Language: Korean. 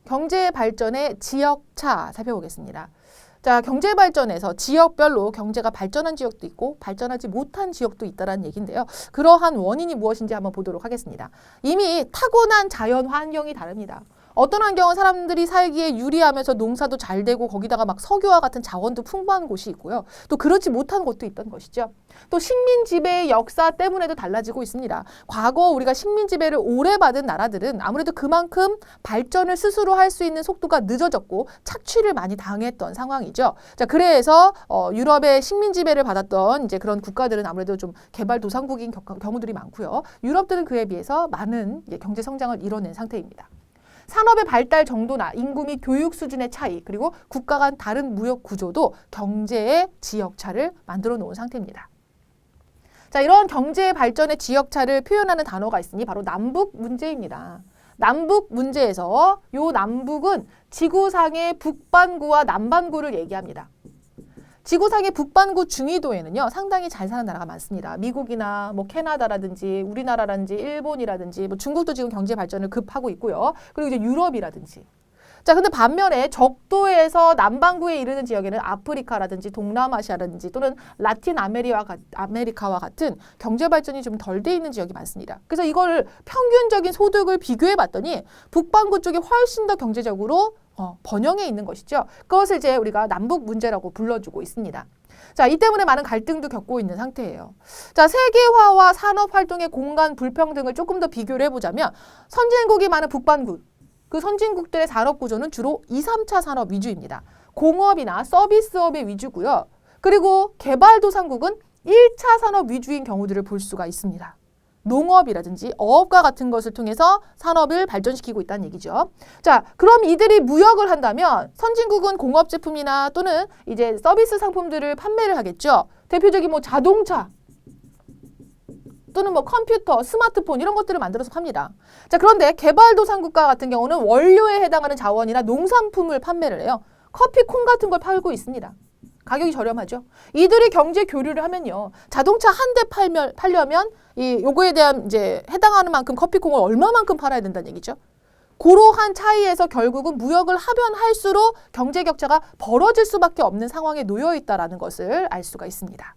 경제 발전의 지역차 살펴보겠습니다. 자, 경제 발전에서 지역별로 경제가 발전한 지역도 있고 발전하지 못한 지역도 있다는 얘기인데요. 그러한 원인이 무엇인지 한번 보도록 하겠습니다. 이미 타고난 자연 환경이 다릅니다. 어떤 환경은 사람들이 살기에 유리하면서 농사도 잘 되고 거기다가 막 석유와 같은 자원도 풍부한 곳이 있고요. 또 그렇지 못한 곳도 있던 것이죠. 또 식민 지배의 역사 때문에도 달라지고 있습니다. 과거 우리가 식민 지배를 오래 받은 나라들은 아무래도 그만큼 발전을 스스로 할 수 있는 속도가 늦어졌고 착취를 많이 당했던 상황이죠. 자, 그래서 유럽의 식민 지배를 받았던 이제 그런 국가들은 아무래도 좀 개발도상국인 경우들이 많고요. 유럽들은 그에 비해서 많은 경제 성장을 이뤄낸 상태입니다. 산업의 발달 정도나 인구 및 교육 수준의 차이, 그리고 국가 간 다른 무역 구조도 경제의 지역차를 만들어 놓은 상태입니다. 자, 이런 경제 발전의 지역차를 표현하는 단어가 있으니 바로 남북 문제입니다. 남북 문제에서 요 남북은 지구상의 북반구와 남반구를 얘기합니다. 지구상의 북반구 중위도에는요, 상당히 잘 사는 나라가 많습니다. 미국이나 뭐 캐나다라든지 우리나라라든지 일본이라든지 뭐 중국도 지금 경제 발전을 급하고 있고요. 그리고 이제 유럽이라든지. 자, 근데 반면에 적도에서 남반구에 이르는 지역에는 아프리카라든지 동남아시아라든지 또는 라틴 아메리카와 같은 경제 발전이 좀 덜 돼 있는 지역이 많습니다. 그래서 이걸 평균적인 소득을 비교해 봤더니 북반구 쪽이 훨씬 더 경제적으로 번영해 있는 것이죠. 그것을 이제 우리가 남북 문제라고 불러주고 있습니다. 자, 이 때문에 많은 갈등도 겪고 있는 상태예요. 자, 세계화와 산업 활동의 공간 불평등을 조금 더 비교를 해보자면 선진국이 많은 북반구, 그 선진국들의 산업 구조는 주로 2, 3차 산업 위주입니다. 공업이나 서비스업의 위주고요. 그리고 개발도상국은 1차 산업 위주인 경우들을 볼 수가 있습니다. 농업이라든지 어업과 같은 것을 통해서 산업을 발전시키고 있다는 얘기죠. 자, 그럼 이들이 무역을 한다면 선진국은 공업 제품이나 또는 이제 서비스 상품들을 판매를 하겠죠. 대표적인 뭐 자동차 또는 뭐 컴퓨터, 스마트폰 이런 것들을 만들어서 팝니다. 자, 그런데 개발도상국가 같은 경우는 원료에 해당하는 자원이나 농산품을 판매를 해요. 커피, 콩 같은 걸 팔고 있습니다. 가격이 저렴하죠. 이들이 경제 교류를 하면요, 자동차 한 대 팔려면 요거에 대한 이제 해당하는 만큼 커피콩을 얼마만큼 팔아야 된다는 얘기죠. 그러한 차이에서 결국은 무역을 하면 할수록 경제 격차가 벌어질 수밖에 없는 상황에 놓여 있다라는 것을 알 수가 있습니다.